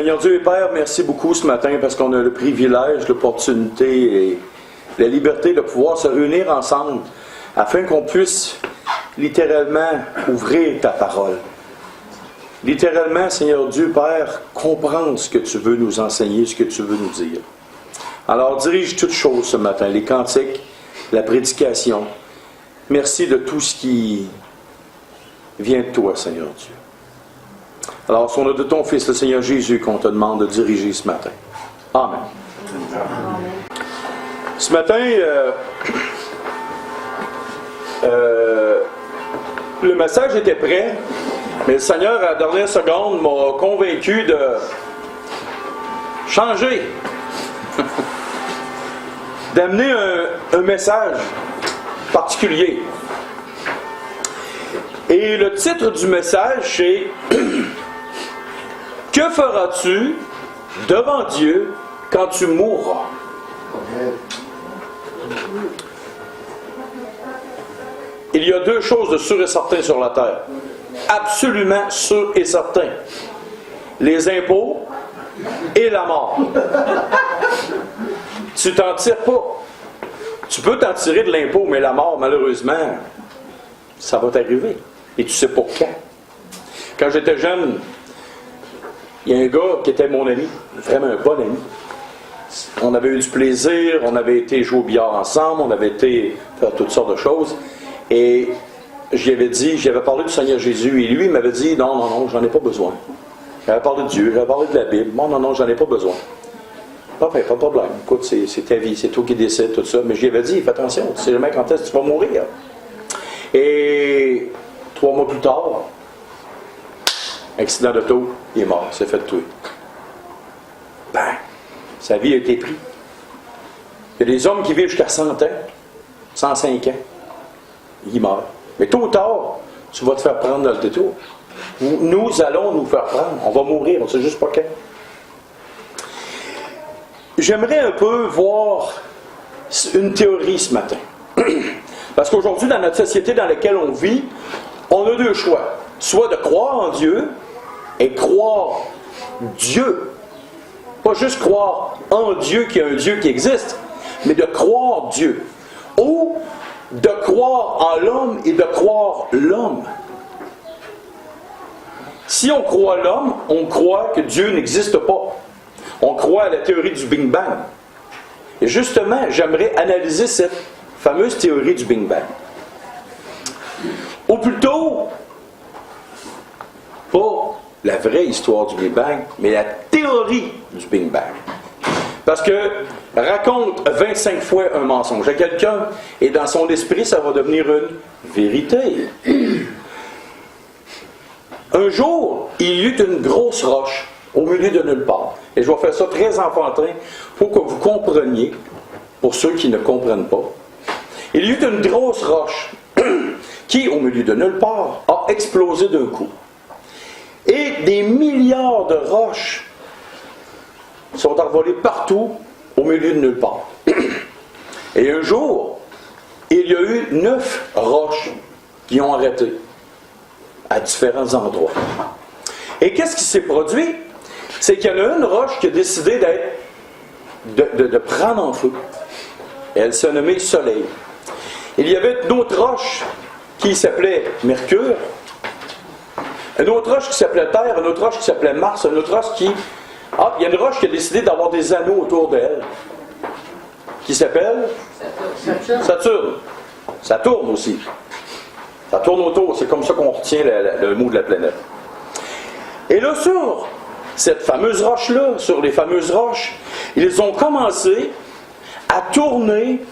Seigneur Dieu et Père, merci beaucoup ce matin parce qu'on a le privilège, l'opportunité et la liberté de pouvoir se réunir ensemble afin qu'on puisse littéralement ouvrir ta parole. Littéralement, Seigneur Dieu, Père, comprendre ce que tu veux nous enseigner, ce que tu veux nous dire. Alors, dirige toutes choses ce matin, les cantiques, la prédication. Merci de tout ce qui vient de toi, Seigneur Dieu. Alors, c'est au nom de ton Fils, le Seigneur Jésus, qu'on te demande de diriger ce matin. Amen. Amen. Ce matin, le message était prêt, mais le Seigneur, à la dernière seconde, m'a convaincu de changer, d'amener un message particulier. Et le titre du message, c'est « Que feras-tu devant Dieu quand tu mourras? » Il y a deux choses de sûr et certain sur la terre. Absolument sûr et certain. Les impôts et la mort. Tu t'en tires pas. Tu peux t'en tirer de l'impôt, mais la mort, malheureusement, ça va t'arriver. Et tu sais pas quand. Quand j'étais jeune, il y a un gars qui était mon ami, vraiment un bon ami. On avait eu du plaisir, on avait été jouer au billard ensemble, on avait été faire toutes sortes de choses. Et j'avais parlé du Seigneur Jésus, et lui, il m'avait dit, non, j'en ai pas besoin. J'avais parlé de Dieu, j'avais parlé de la Bible. Non, j'en ai pas besoin. Pas de problème. Écoute, c'est ta vie, c'est toi qui décides, tout ça. Mais je lui avais dit, fais attention, tu sais jamais quand est-ce que tu vas mourir. Et 3 mois plus tard, accident d'auto, il est mort, il s'est fait tuer. Sa vie a été prise. Il y a des hommes qui vivent jusqu'à 100 ans, 105 ans. Ils meurent. Mais tôt ou tard, tu vas te faire prendre dans le détour. Nous allons nous faire prendre. On va mourir, on ne sait juste pas quand. J'aimerais un peu voir une théorie ce matin. Parce qu'aujourd'hui, dans notre société dans laquelle on vit, on a deux choix. Soit de croire en Dieu et croire Dieu. Pas juste croire en Dieu qu'il y a un Dieu qui existe, mais de croire Dieu. Ou de croire en l'homme et de croire l'homme. Si on croit l'homme, on croit que Dieu n'existe pas. On croit à la théorie du Big Bang. Et justement, j'aimerais analyser cette fameuse théorie du Big Bang. Ou plutôt, pas la vraie histoire du Big Bang, mais la théorie du Big Bang. Parce que raconte 25 fois un mensonge à quelqu'un, et dans son esprit, ça va devenir une vérité. Un jour, il y eut une grosse roche au milieu de nulle part. Et je vais faire ça très enfantin pour que vous compreniez, pour ceux qui ne comprennent pas. Il y eut une grosse roche qui, au milieu de nulle part, a explosé d'un coup. Et des milliards de roches sont envolées partout au milieu de nulle part. Et un jour, il y a eu 9 roches qui ont arrêté à différents endroits. Et qu'est-ce qui s'est produit? C'est qu'il y en a une roche qui a décidé de prendre en feu. Et elle s'est nommée Soleil. Il y avait une autre roche qui s'appelait Mercure, une autre roche qui s'appelait Terre, une autre roche qui s'appelait Mars, une autre roche qui... il y a une roche qui a décidé d'avoir des anneaux autour d'elle, qui s'appelle Saturne. Ça tourne aussi. Ça tourne autour, c'est comme ça qu'on retient le mot de la planète. Et là, sur cette fameuse roche-là, sur les fameuses roches, ils ont commencé à tourner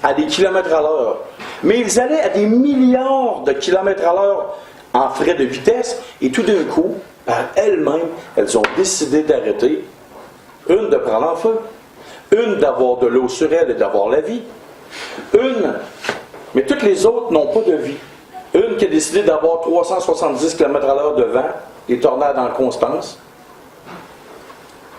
à des kilomètres à l'heure. Mais ils allaient à des milliards de kilomètres à l'heure en frais de vitesse, et tout d'un coup, par elles-mêmes, elles ont décidé d'arrêter. Une de prendre en feu, une d'avoir de l'eau sur elle et d'avoir la vie, mais toutes les autres n'ont pas de vie. Une qui a décidé d'avoir 370 km à l'heure de vent, des tornades en constance.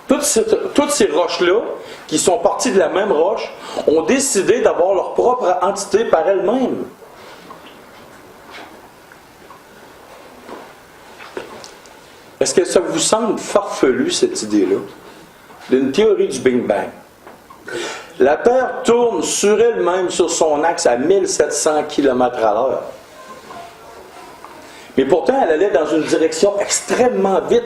Toutes ces roches-là, qui sont parties de la même roche, ont décidé d'avoir leur propre entité par elles-mêmes. Est-ce que ça vous semble farfelu, cette idée-là, d'une théorie du Big Bang? La Terre tourne sur elle-même, sur son axe, à 1700 km/h. Mais pourtant, elle allait dans une direction extrêmement vite,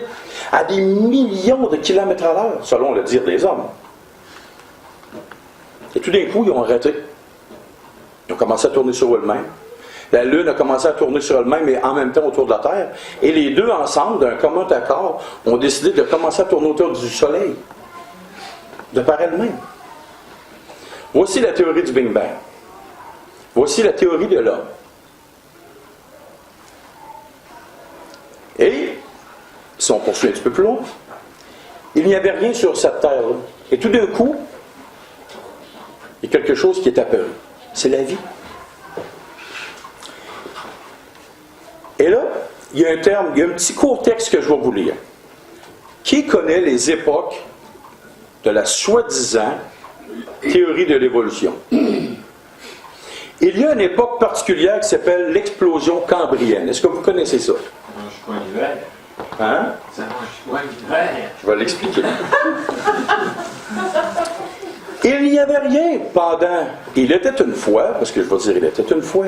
à des millions de kilomètres à l'heure, selon le dire des hommes. Et tout d'un coup, ils ont arrêté. Ils ont commencé à tourner sur eux-mêmes. La Lune a commencé à tourner sur elle-même, mais en même temps autour de la Terre. Et les deux, ensemble, d'un commun accord, ont décidé de commencer à tourner autour du Soleil, de par elle-même. Voici la théorie du Big Bang. Voici la théorie de l'homme. Et, si on poursuit un petit peu plus loin, il n'y avait rien sur cette terre-là. Et tout d'un coup, il y a quelque chose qui est apparu. C'est la vie. Et là, il y a un terme, il y a un petit court texte que je vais vous lire. Qui connaît les époques de la soi-disant théorie de l'évolution? Il y a une époque particulière qui s'appelle l'explosion cambrienne. Est-ce que vous connaissez ça? Pas l'hiver. Hein? Ça mange pas l'hiver. Je vais l'expliquer. Il n'y avait rien pendant... Il était une fois, parce que je vais dire il était une fois,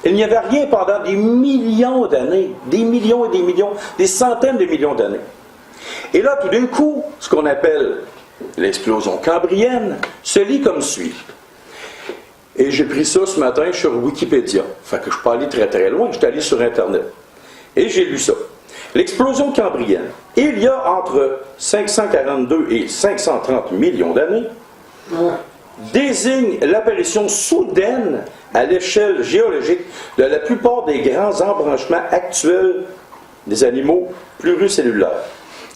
il n'y avait rien pendant des millions d'années, des millions et des millions, des centaines de millions d'années. Et là, tout d'un coup, ce qu'on appelle l'explosion cambrienne se lit comme suit. Et j'ai pris ça ce matin sur Wikipédia. Fait que je ne suis pas allé très très loin, je suis allé sur Internet. Et j'ai lu ça. L'explosion cambrienne, il y a entre 542 et 530 millions d'années, désigne l'apparition soudaine à l'échelle géologique de la plupart des grands embranchements actuels des animaux pluricellulaires,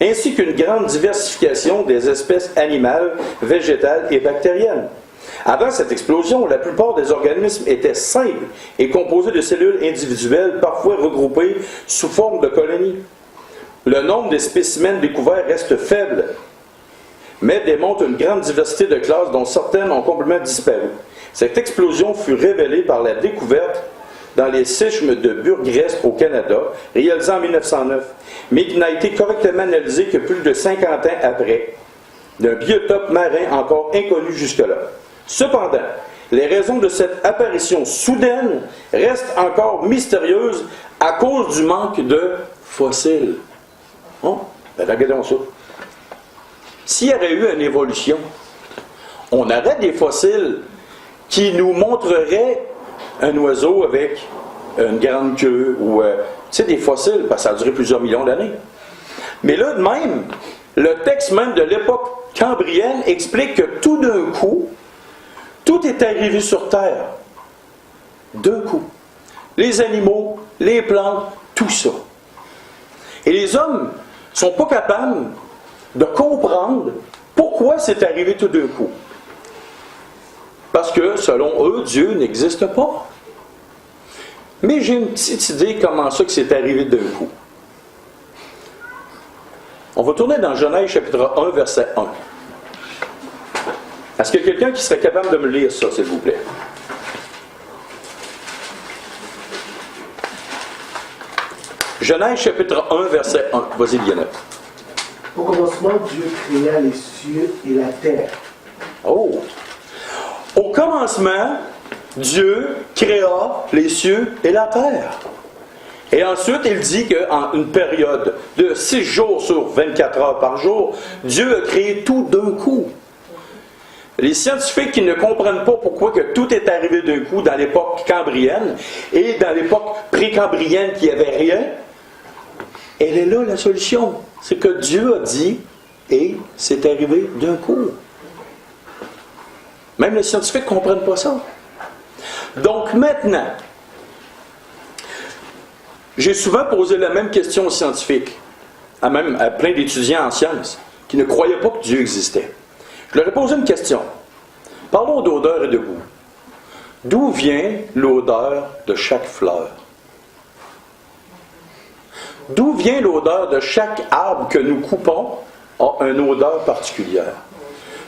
ainsi qu'une grande diversification des espèces animales, végétales et bactériennes. Avant cette explosion, la plupart des organismes étaient simples et composés de cellules individuelles, parfois regroupées sous forme de colonies. Le nombre des spécimens découverts reste faible, mais démontre une grande diversité de classes dont certaines ont complètement disparu. Cette explosion fut révélée par la découverte dans les sismes de Burgresque au Canada, réalisée en 1909, mais qui n'a été correctement analysée que plus de 50 ans après, d'un biotope marin encore inconnu jusque-là. Cependant, les raisons de cette apparition soudaine restent encore mystérieuses à cause du manque de fossiles. Oh, ben regardons ça. S'il y aurait eu une évolution, on aurait des fossiles qui nous montreraient un oiseau avec une grande queue ou, tu sais, des fossiles, parce que ça a duré plusieurs millions d'années. Mais là, de même, le texte même de l'époque cambrienne explique que tout d'un coup, tout est arrivé sur Terre. D'un coup. Les animaux, les plantes, tout ça. Et les hommes ne sont pas capables de comprendre pourquoi c'est arrivé tout d'un coup. Parce que, selon eux, Dieu n'existe pas. Mais j'ai une petite idée comment ça que c'est arrivé d'un coup. On va tourner dans Genèse chapitre 1, verset 1. Est-ce qu'il y a quelqu'un qui serait capable de me lire ça, s'il vous plaît? Genèse chapitre 1, verset 1. Vas-y, Lionel. Au commencement, Dieu créa les cieux et la terre. Oh! Au commencement, Dieu créa les cieux et la terre. Et ensuite, il dit qu'en une période de 6 jours sur 24 heures par jour, Dieu a créé tout d'un coup. Les scientifiques qui ne comprennent pas pourquoi que tout est arrivé d'un coup dans l'époque cambrienne et dans l'époque pré-cambrienne qu'il n'y avait rien, elle est là la solution. C'est que Dieu a dit et c'est arrivé d'un coup. Même les scientifiques ne comprennent pas ça. Donc maintenant, j'ai souvent posé la même question aux scientifiques, à plein d'étudiants en sciences, qui ne croyaient pas que Dieu existait. Je leur ai posé une question. Parlons d'odeur et de goût. D'où vient l'odeur de chaque fleur? D'où vient l'odeur de chaque arbre que nous coupons a une odeur particulière?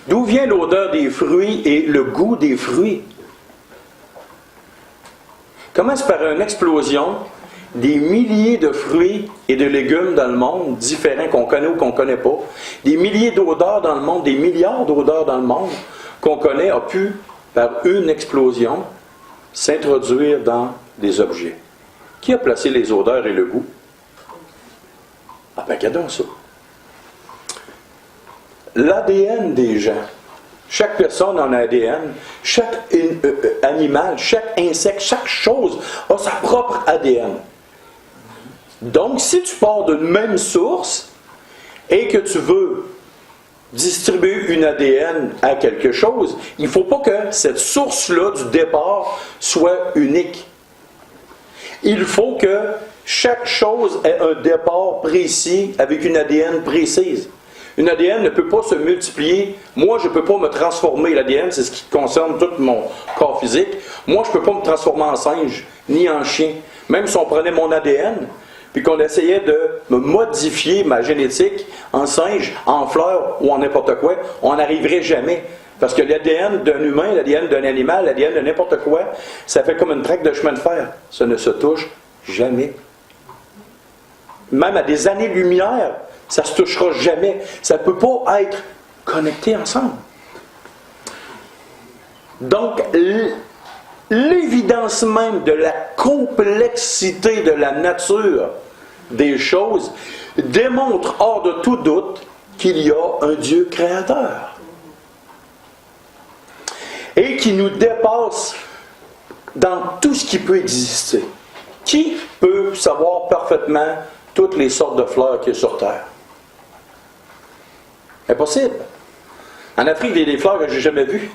D'où vient l'odeur des fruits et le goût des fruits? Commence par une explosion des milliers de fruits et de légumes dans le monde, différents qu'on connaît ou qu'on ne connaît pas, des milliers d'odeurs dans le monde, des milliards d'odeurs dans le monde qu'on connaît, a pu, par une explosion, s'introduire dans des objets. Qui a placé les odeurs et le goût? Ah ben, regardons ça. L'ADN des gens. Chaque personne a un ADN. Chaque animal, chaque insecte, chaque chose a sa propre ADN. Donc, si tu pars d'une même source et que tu veux distribuer une ADN à quelque chose, il ne faut pas que cette source-là du départ soit unique. Il faut que chaque chose ait un départ précis avec une ADN précise. Une ADN ne peut pas se multiplier. Moi, je ne peux pas me transformer. L'ADN, c'est ce qui concerne tout mon corps physique. Moi, je ne peux pas me transformer en singe, ni en chien. Même si on prenait mon ADN, puis qu'on essayait de me modifier ma génétique en singe, en fleur ou en n'importe quoi, on n'arriverait jamais. Parce que l'ADN d'un humain, l'ADN d'un animal, l'ADN de n'importe quoi, ça fait comme une traque de chemin de fer. Ça ne se touche jamais. Même à des années-lumière, ça ne se touchera jamais. Ça ne peut pas être connecté ensemble. Donc, l'évidence même de la complexité de la nature des choses démontre hors de tout doute qu'il y a un Dieu créateur. Et qui nous dépasse dans tout ce qui peut exister. Qui peut savoir parfaitement toutes les sortes de fleurs qu'il y a sur Terre? Impossible. En Afrique, il y a des fleurs que je n'ai jamais vues,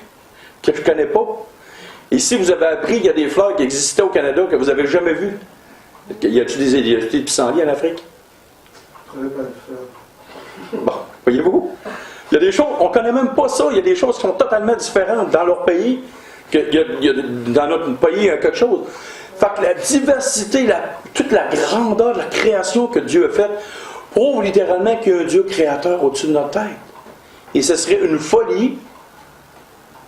que je ne connais pas. Ici, vous avez appris qu'il y a des fleurs qui existaient au Canada que vous n'avez jamais vues. Y a-t-il des pissenlits en Afrique? Bon, voyez-vous? Il y a des choses, on ne connaît même pas ça. Il y a des choses qui sont totalement différentes dans leur pays, dans notre pays, il y a quelque chose. Fait que la diversité, toute la grandeur de la création que Dieu a faite prouve littéralement qu'il y a un Dieu créateur au-dessus de notre tête. Et ce serait une folie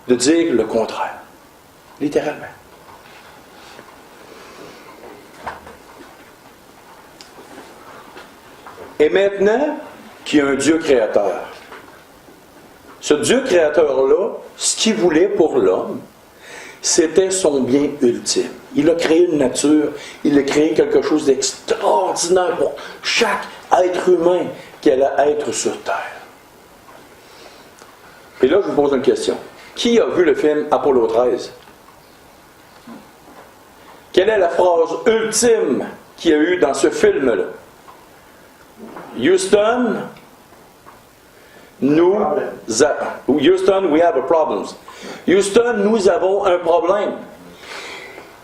de dire le contraire. Littéralement. Et maintenant qu'il y a un Dieu créateur, ce Dieu créateur-là, ce qu'il voulait pour l'homme, c'était son bien ultime. Il a créé une nature, il a créé quelque chose d'extraordinaire pour chaque être humain qui allait être sur Terre. Et là, je vous pose une question. Qui a vu le film Apollo 13? Quelle est la phrase ultime qu'il y a eu dans ce film-là? Houston, Houston, we have a problem. Houston, nous avons un problème.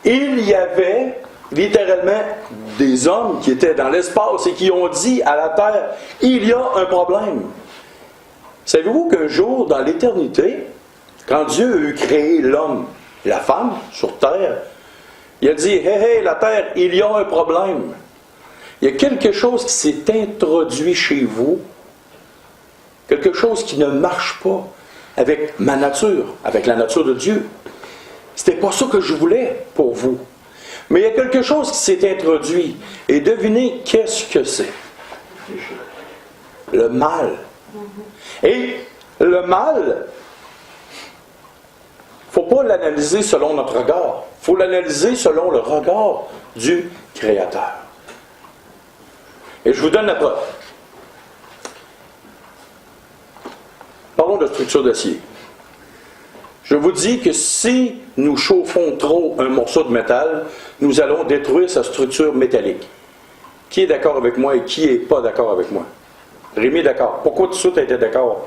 Il y avait littéralement des hommes qui étaient dans l'espace et qui ont dit à la Terre, il y a un problème. Savez-vous qu'un jour, dans l'éternité, quand Dieu a eu créé l'homme et la femme sur Terre, il a dit, hey, la Terre, il y a un problème. Il y a quelque chose qui s'est introduit chez vous, quelque chose qui ne marche pas avec ma nature, avec la nature de Dieu. C'était pas ça que je voulais pour vous. Mais il y a quelque chose qui s'est introduit. Et devinez qu'est-ce que c'est? Le mal. Et le mal, il ne faut pas l'analyser selon notre regard. Il faut l'analyser selon le regard du Créateur. Et je vous donne la preuve. Parlons de structure d'acier. Je vous dis que si nous chauffons trop un morceau de métal, nous allons détruire sa structure métallique. Qui est d'accord avec moi et qui n'est pas d'accord avec moi? Rémi est d'accord. Pourquoi tout ça tu étais d'accord?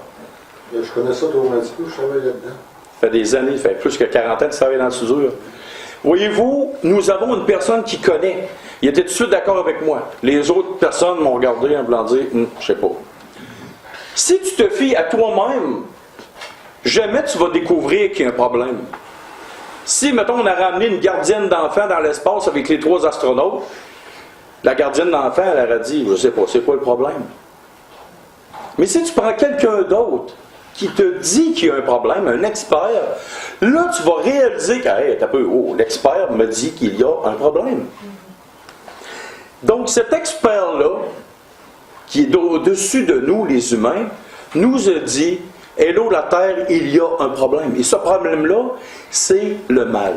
Je connais ça trop un petit peu, je travaille là-dedans. Ça fait des années, ça fait plus que 40 ans que tu travailles dans le soudure. Voyez-vous, nous avons une personne qui connaît. Il était tout de suite d'accord avec moi. Les autres personnes m'ont regardé en voulant dire, je sais pas. Si tu te fies à toi-même, jamais tu vas découvrir qu'il y a un problème. Si, mettons, on a ramené une gardienne d'enfants dans l'espace avec les 3 astronautes, la gardienne d'enfants, elle aurait dit, je sais pas, c'est quoi le problème? Mais si tu prends quelqu'un d'autre qui te dit qu'il y a un problème, un expert, là, tu vas réaliser que, hey, t'as peu, l'expert me dit qu'il y a un problème. Donc cet expert-là, qui est au-dessus de nous, les humains, nous a dit, hello la terre, il y a un problème. Et ce problème-là, c'est le mal.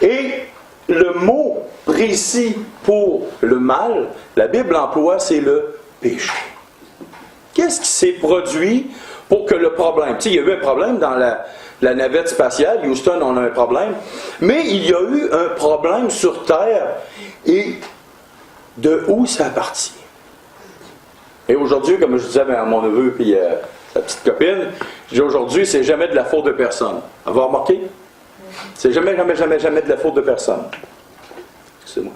Et le mot précis pour le mal, la Bible emploie, c'est le péché. Qu'est-ce qui s'est produit pour que le problème... Tu sais, il y a eu un problème dans la navette spatiale, Houston, on a un problème, mais il y a eu un problème sur Terre, et de où ça a parti? Et aujourd'hui, comme je disais à mon neveu et sa petite copine, je dis aujourd'hui, c'est jamais de la faute de personne. Vous avez remarqué? C'est jamais de la faute de personne. Excusez-moi.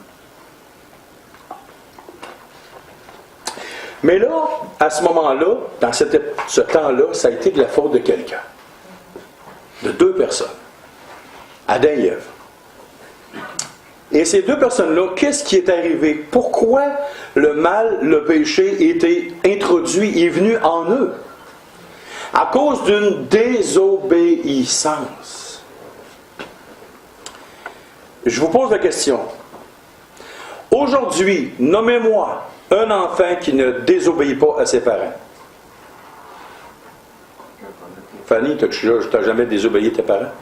Mais là, à ce moment-là, dans ce temps-là, ça a été de la faute de quelqu'un. De deux personnes. Adam et Ève. Et ces deux personnes-là, qu'est-ce qui est arrivé? Pourquoi le mal, le péché, était introduit, est venu en eux? À cause d'une désobéissance. Je vous pose la question. Aujourd'hui, nommez-moi un enfant qui ne désobéit pas à ses parents. Fanny, t'as jamais désobéi à tes parents?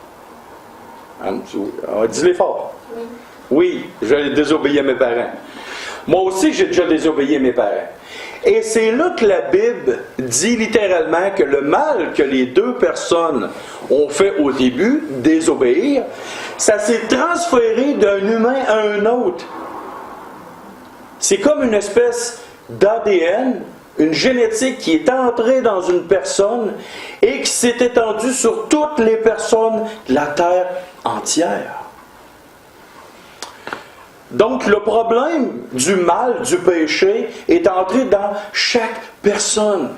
Dis-les fort. Oui, j'ai désobéi à mes parents. Moi aussi, j'ai déjà désobéi à mes parents. Et c'est là que la Bible dit littéralement que le mal que les deux personnes ont fait au début, désobéir, ça s'est transféré d'un humain à un autre. C'est comme une espèce d'ADN, une génétique qui est entrée dans une personne et qui s'est étendue sur toutes les personnes de la terre entière. Donc le problème du mal, du péché, est entré dans chaque personne.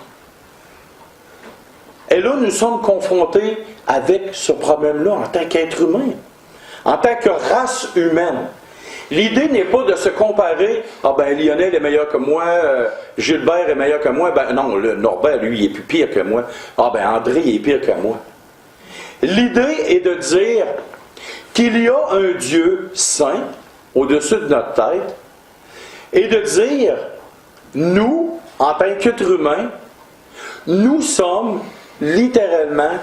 Et là, nous sommes confrontés avec ce problème-là en tant qu'être humain, en tant que race humaine. L'idée n'est pas de se comparer, ah ben Lionel est meilleur que moi, Gilbert est meilleur que moi, ben non, le Norbert, lui, il est plus pire que moi, ah ben André, il est pire que moi. L'idée est de dire qu'il y a un Dieu saint, au-dessus de notre tête, et de dire, nous, en tant qu'être humain, nous sommes littéralement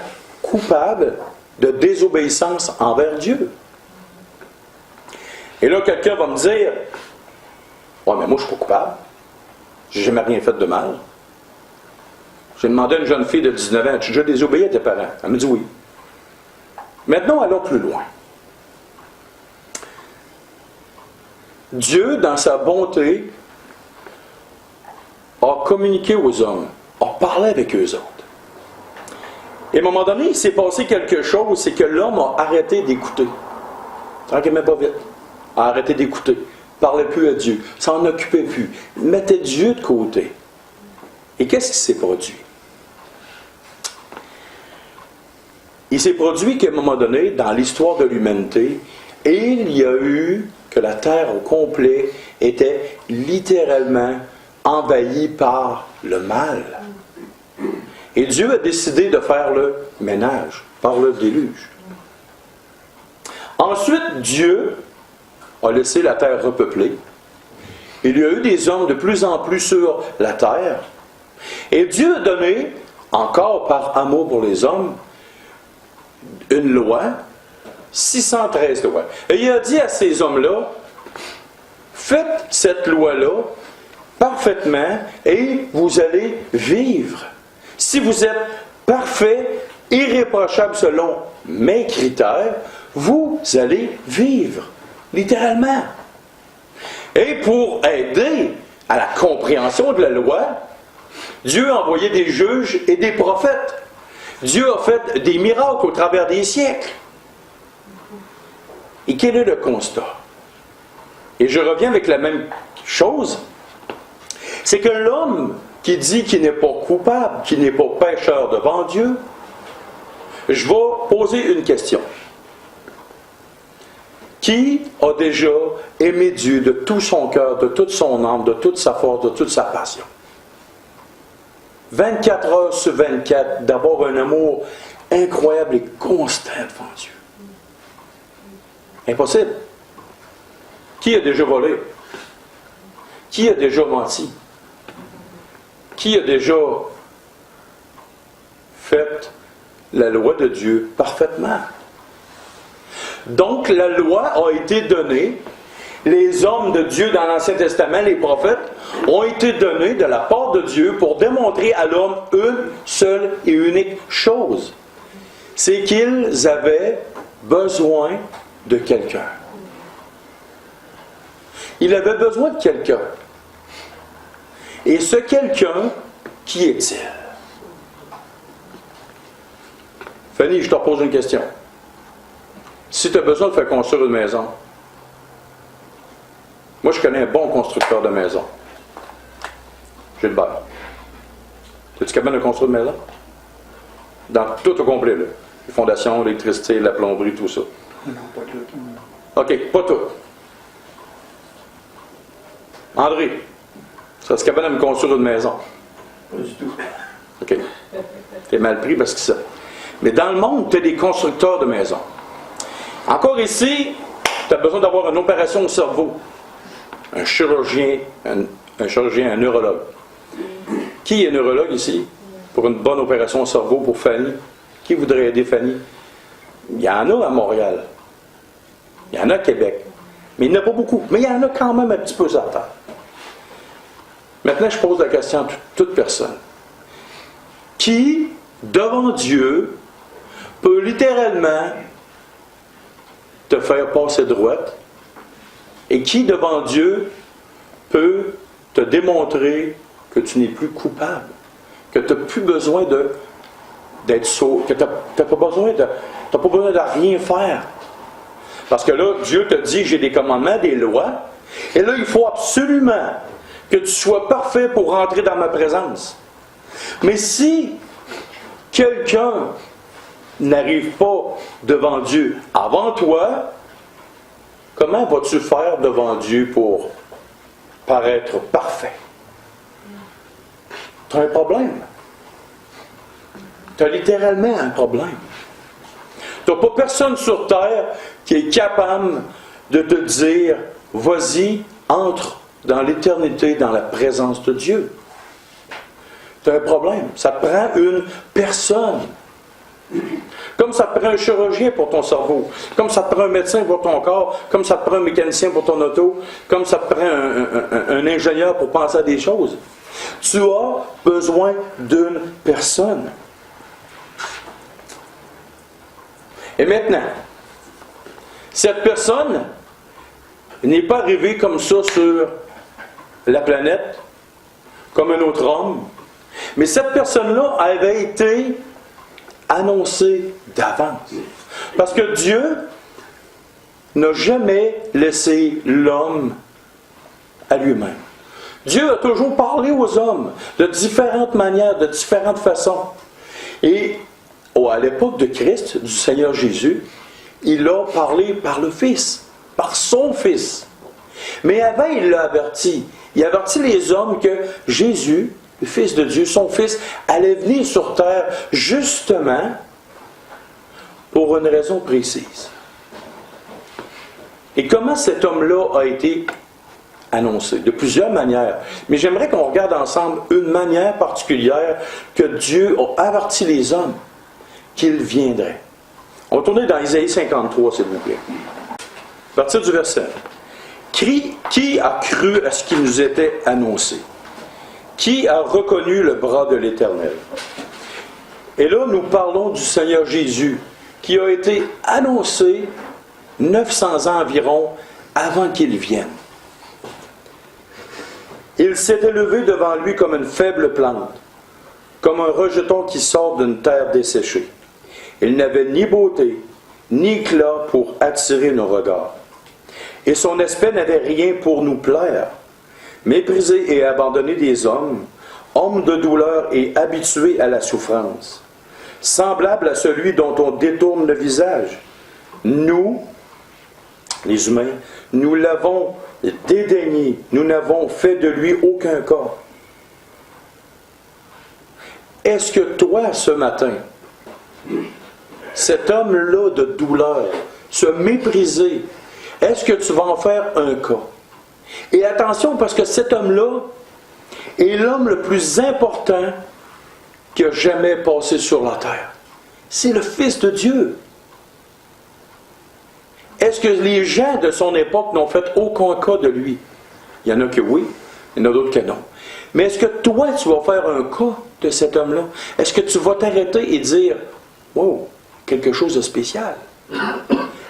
coupables de désobéissance envers Dieu. Et là, quelqu'un va me dire, ouais, mais moi, je ne suis pas coupable. J'ai jamais rien fait de mal. J'ai demandé à une jeune fille de 19 ans, as-tu déjà désobéi à tes parents? Elle me dit oui. Maintenant, allons plus loin. Dieu, dans sa bonté, a communiqué aux hommes, a parlé avec eux autres. Et à un moment donné, il s'est passé quelque chose, c'est que l'homme a arrêté d'écouter. Tranquillement pas vite. A arrêté d'écouter. Ne parlait plus à Dieu. S'en occupait plus. Il mettait Dieu de côté. Et qu'est-ce qui s'est produit? Il s'est produit qu'à un moment donné, dans l'histoire de l'humanité, il y a eu que la terre au complet était littéralement envahie par le mal. Et Dieu a décidé de faire le ménage par le déluge. Ensuite, Dieu a laissé la terre repeuplée. Il y a eu des hommes de plus en plus sur la terre. Et Dieu a donné, encore par amour pour les hommes, une loi, 613 lois. Et il a dit à ces hommes-là, faites cette loi-là parfaitement et vous allez vivre. Si vous êtes parfait, irréprochable selon mes critères, vous allez vivre. Littéralement. Et pour aider à la compréhension de la loi, Dieu a envoyé des juges et des prophètes. Dieu a fait des miracles au travers des siècles. Et quel est le constat? Et je reviens avec la même chose. C'est que l'homme qui dit qu'il n'est pas coupable, qu'il n'est pas pécheur devant Dieu, je vais poser une question. Qui a déjà aimé Dieu de tout son cœur, de toute son âme, de toute sa force, de toute sa passion? 24 heures sur 24, d'avoir un amour incroyable et constant devant Dieu. Impossible. Qui a déjà volé? Qui a déjà menti? Qui a déjà fait la loi de Dieu parfaitement? Donc, la loi a été donnée. Les hommes de Dieu dans l'Ancien Testament, les prophètes, ont été donnés de la part de Dieu pour démontrer à l'homme une seule et unique chose. C'est qu'ils avaient besoin de quelqu'un. Il avait besoin de quelqu'un. Et ce quelqu'un, qui est-il? Fanny, je te repose une question. Si tu as besoin de faire construire une maison, moi je connais un bon constructeur de maison. Gilbert. Es-tu capable de construire une maison? Dans tout au complet, là. Les fondations, l'électricité, la plomberie, tout ça. Non, pas tout. OK, pas tout. André, serais-tu capable de me construire une maison? Pas du tout. OK. T'es mal pris parce que ça. Mais dans le monde, tu as des constructeurs de maisons. Encore ici, tu as besoin d'avoir une opération au cerveau. Un chirurgien, un neurologue. Qui est neurologue ici? Pour une bonne opération au cerveau pour Fanny? Qui voudrait aider Fanny? Il y en a à Montréal. Il y en a à Québec. Mais il n'y en a pas beaucoup. Mais il y en a quand même un petit peu sur la terre. Maintenant, je pose la question à toute personne. Qui, devant Dieu, peut littéralement te faire passer droite? Et qui, devant Dieu, peut te démontrer que tu n'es plus coupable? Que tu n'as plus besoin d'être sauvé? Que tu n'as pas besoin de rien faire? Parce que là, Dieu te dit, j'ai des commandements, des lois. Et là, il faut absolument que tu sois parfait pour rentrer dans ma présence. Mais si quelqu'un n'arrive pas devant Dieu avant toi, comment vas-tu faire devant Dieu pour paraître parfait? Tu as un problème. Tu as littéralement un problème. Tu n'as pas personne sur terre qui est capable de te dire, vas-y, entre dans l'éternité, dans la présence de Dieu. Tu as un problème. Ça prend une personne. Comme ça te prend un chirurgien pour ton cerveau, comme ça te prend un médecin pour ton corps, comme ça te prend un mécanicien pour ton auto, comme ça te prend un ingénieur pour penser à des choses. Tu as besoin d'une personne. Et maintenant, cette personne n'est pas arrivée comme ça sur la planète, comme un autre homme, mais cette personne-là avait été annoncée d'avance. Parce que Dieu n'a jamais laissé l'homme à lui-même. Dieu a toujours parlé aux hommes de différentes manières, de différentes façons. Et à l'époque de Christ, du Seigneur Jésus, il a parlé par le Fils, par son Fils. Mais avant, il l'a averti. Il avertit les hommes que Jésus, le Fils de Dieu, son Fils, allait venir sur terre justement pour une raison précise. Et comment cet homme-là a été annoncé? De plusieurs manières. Mais j'aimerais qu'on regarde ensemble une manière particulière que Dieu a averti les hommes qu'il viendrait. On va tourner dans Isaïe 53, s'il vous plaît. À partir du verset. Qui a cru à ce qui nous était annoncé? Qui a reconnu le bras de l'Éternel? Et là, nous parlons du Seigneur Jésus, qui a été annoncé 900 ans environ avant qu'il vienne. Il s'était levé devant lui comme une faible plante, comme un rejeton qui sort d'une terre desséchée. Il n'avait ni beauté, ni éclat pour attirer nos regards. Et son aspect n'avait rien pour nous plaire. Méprisé et abandonné des hommes, homme de douleur et habitué à la souffrance, semblable à celui dont on détourne le visage. Nous, les humains, nous l'avons dédaigné, nous n'avons fait de lui aucun cas. Est-ce que toi, ce matin, cet homme-là de douleur, ce méprisé, est-ce que tu vas en faire un cas? Et attention, parce que cet homme-là est l'homme le plus important qui a jamais passé sur la terre. C'est le Fils de Dieu. Est-ce que les gens de son époque n'ont fait aucun cas de lui? Il y en a que oui, il y en a d'autres que non. Mais est-ce que toi, tu vas faire un cas de cet homme-là? Est-ce que tu vas t'arrêter et dire, wow, quelque chose de spécial?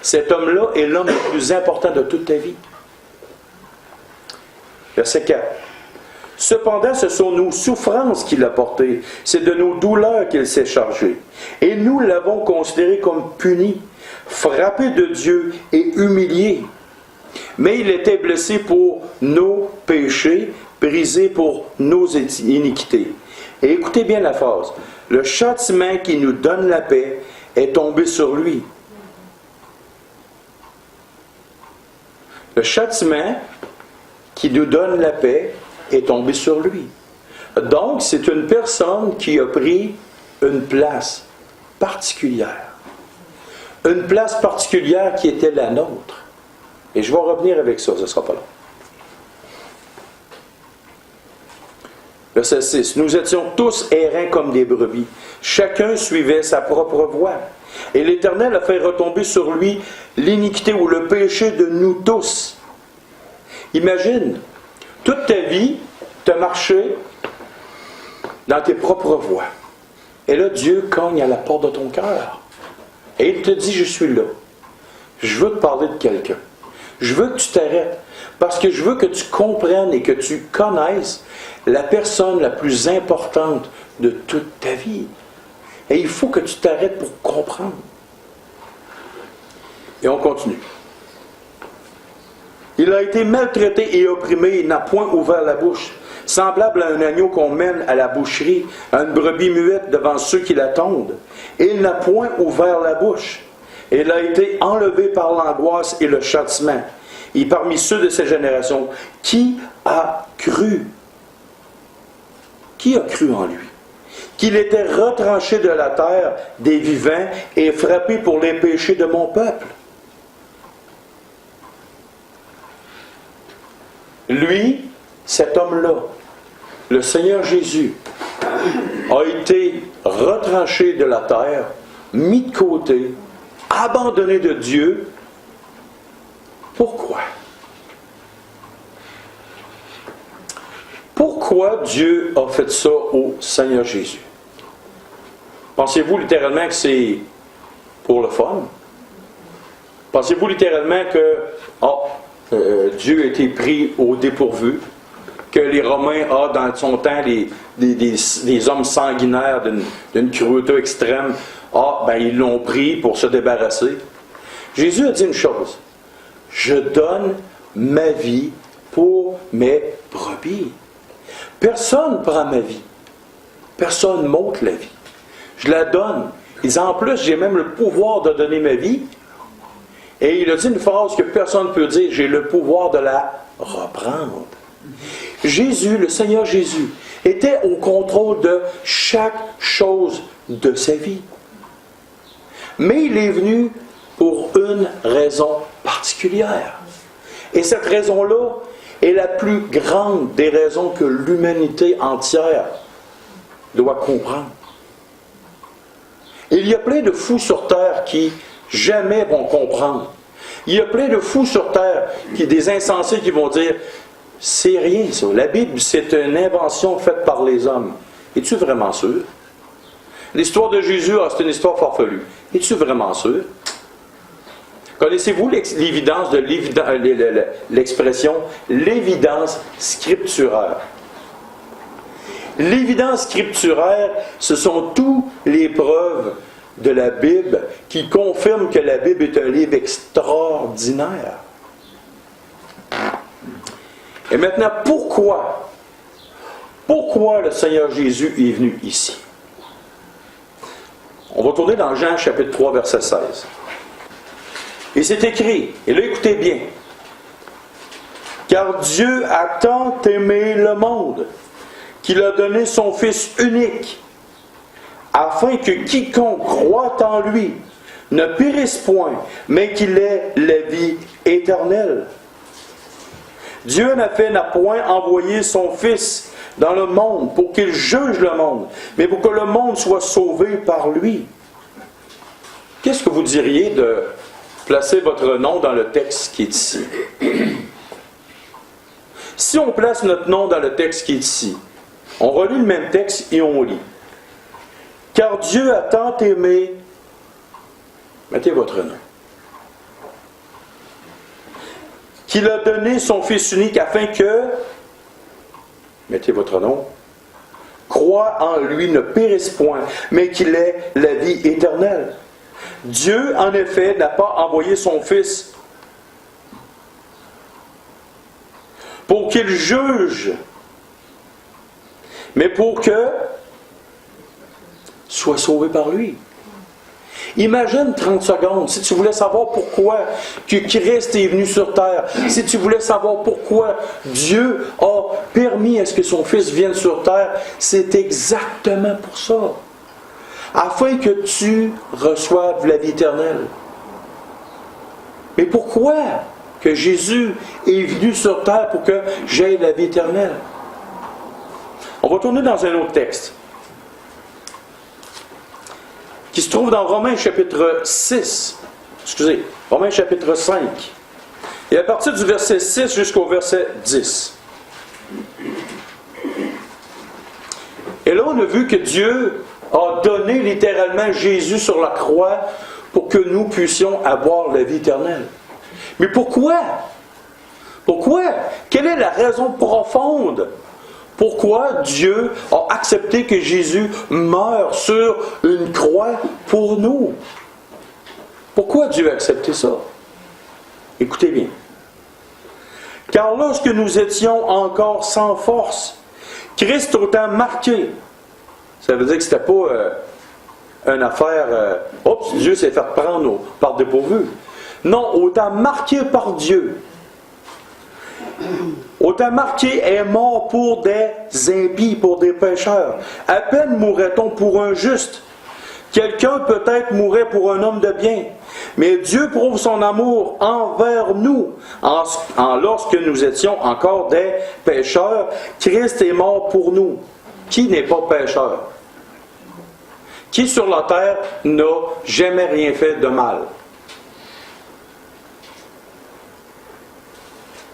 Cet homme-là est l'homme le plus important de toute ta vie. Verset 4. Cependant, ce sont nos souffrances qu'il a portées. C'est de nos douleurs qu'il s'est chargé. Et nous l'avons considéré comme puni, frappé de Dieu et humilié. Mais il était blessé pour nos péchés, brisé pour nos iniquités. Et écoutez bien la phrase. Le châtiment qui nous donne la paix est tombé sur lui. Le châtiment qui nous donne la paix est tombé sur lui. Donc, c'est une personne qui a pris une place particulière. Une place particulière qui était la nôtre. Et je vais revenir avec ça, ce ne sera pas long. Verset 6. Nous étions tous errants comme des brebis. Chacun suivait sa propre voie. Et l'Éternel a fait retomber sur lui l'iniquité ou le péché de nous tous. Imagine, toute ta vie, tu as marché dans tes propres voies. Et là, Dieu cogne à la porte de ton cœur. Et il te dit, je suis là. Je veux te parler de quelqu'un. Je veux que tu t'arrêtes. Parce que je veux que tu comprennes et que tu connaisses la personne la plus importante de toute ta vie. Et il faut que tu t'arrêtes pour comprendre. Et on continue. Il a été maltraité et opprimé, il n'a point ouvert la bouche. Semblable à un agneau qu'on mène à la boucherie, à une brebis muette devant ceux qui l'attendent. Et il n'a point ouvert la bouche. Il a été enlevé par l'angoisse et le châtiment. Et parmi ceux de cette génération, qui a cru? Qui a cru en lui? Qu'il était retranché de la terre des vivants et frappé pour les péchés de mon peuple. Lui, cet homme-là, le Seigneur Jésus, a été retranché de la terre, mis de côté, abandonné de Dieu. Pourquoi? Pourquoi Dieu a fait ça au Seigneur Jésus? Pensez-vous littéralement que c'est pour le fun? Pensez-vous littéralement que Dieu a été pris au dépourvu? Que les Romains ont dans son temps des hommes sanguinaires d'une cruauté extrême, ils l'ont pris pour se débarrasser. Jésus a dit une chose: je donne ma vie pour mes brebis. Personne ne prend ma vie. Personne ne m'ôte la vie. Je la donne. Il dit en plus, j'ai même le pouvoir de donner ma vie. Et il a dit une phrase que personne ne peut dire: j'ai le pouvoir de la reprendre. Jésus, le Seigneur Jésus, était au contrôle de chaque chose de sa vie. Mais il est venu pour une raison particulière. Et cette raison-là est la plus grande des raisons que l'humanité entière doit comprendre. Il y a plein de fous sur terre qui jamais vont comprendre. Il y a plein de fous sur terre, des insensés qui vont dire: c'est rien ça, la Bible c'est une invention faite par les hommes. Es-tu vraiment sûr? L'histoire de Jésus, c'est une histoire farfelue. Es-tu vraiment sûr? Connaissez-vous l'évidence de l'expression l'évidence scripturaire? L'évidence scripturaire, ce sont toutes les preuves de la Bible qui confirment que la Bible est un livre extraordinaire. Et maintenant, pourquoi le Seigneur Jésus est venu ici? On va tourner dans Jean chapitre 3, verset 16. Et c'est écrit, et là écoutez bien: car Dieu a tant aimé le monde qu'il a donné son Fils unique, afin que quiconque croit en lui ne périsse point, mais qu'il ait la vie éternelle. Dieu en effet n'a point envoyé son Fils dans le monde pour qu'il juge le monde, mais pour que le monde soit sauvé par lui. Qu'est-ce que vous diriez de placer votre nom dans le texte qui est ici? Si on place notre nom dans le texte qui est ici, on relit le même texte et on lit. Car Dieu a tant aimé, mettez votre nom, qu'il a donné son Fils unique afin que, mettez votre nom, croit en lui ne périsse point, mais qu'il ait la vie éternelle. Dieu, en effet, n'a pas envoyé son Fils pour qu'il juge, mais pour que soit sauvé par lui. Imagine 30 secondes, si tu voulais savoir pourquoi que Christ est venu sur terre, si tu voulais savoir pourquoi Dieu a permis à ce que son Fils vienne sur terre, c'est exactement pour ça. Afin que tu reçoives la vie éternelle. Mais pourquoi que Jésus est venu sur terre pour que j'aie la vie éternelle? On va tourner dans un autre texte, qui se trouve dans Romains chapitre 6, Romains chapitre 5. Et à partir du verset 6 jusqu'au verset 10. Et là, on a vu que Dieu a donné littéralement Jésus sur la croix pour que nous puissions avoir la vie éternelle. Mais pourquoi? Pourquoi? Quelle est la raison profonde? Pourquoi Dieu a accepté que Jésus meure sur une croix pour nous? Pourquoi Dieu a accepté ça? Écoutez bien. Car lorsque nous étions encore sans force, Christ autant marqué. Ça veut dire que ce n'était pas une affaire, oups, Dieu s'est fait prendre par dépourvu. Non, autant marqué par Dieu. Autant marqué est mort pour des impies, pour des pécheurs. À peine mourrait-on pour un juste. Quelqu'un peut-être mourrait pour un homme de bien. Mais Dieu prouve son amour envers nous. Lorsque nous étions encore des pécheurs, Christ est mort pour nous. Qui n'est pas pécheur? Qui sur la terre n'a jamais rien fait de mal?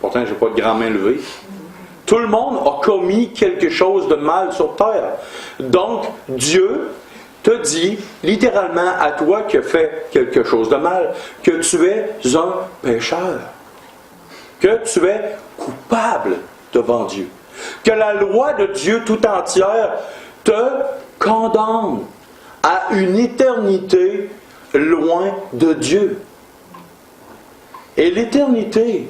Pourtant, je n'ai pas de grand main levée. Tout le monde a commis quelque chose de mal sur terre. Donc, Dieu te dit littéralement à toi qui as fait quelque chose de mal, que tu es un pécheur. Que tu es coupable devant Dieu. Que la loi de Dieu tout entière te condamne à une éternité loin de Dieu. Et l'éternité,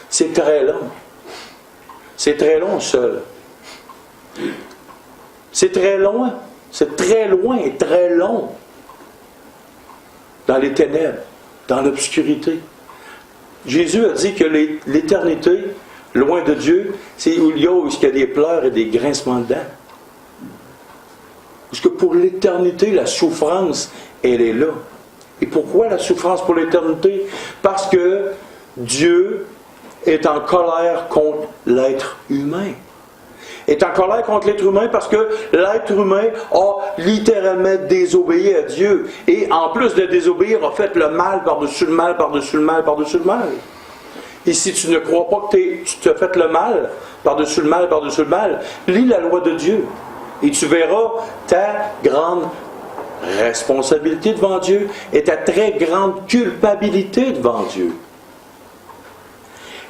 c'est très long. C'est très long seul. C'est très loin. C'est très loin et très long. Dans les ténèbres, dans l'obscurité. Jésus a dit que l'éternité, loin de Dieu, c'est où il y a des pleurs et des grincements de dents. Parce que pour l'éternité, la souffrance, elle est là. Et pourquoi la souffrance pour l'éternité? Parce que Dieu est en colère contre l'être humain. Est en colère contre l'être humain parce que l'être humain a littéralement désobéi à Dieu. Et en plus de désobéir, a fait le mal par-dessus le mal, par-dessus le mal, par-dessus le mal. Et si tu ne crois pas que tu t'as fait le mal, par-dessus le mal, par-dessus le mal, lis la loi de Dieu. Et tu verras ta grande responsabilité devant Dieu et ta très grande culpabilité devant Dieu.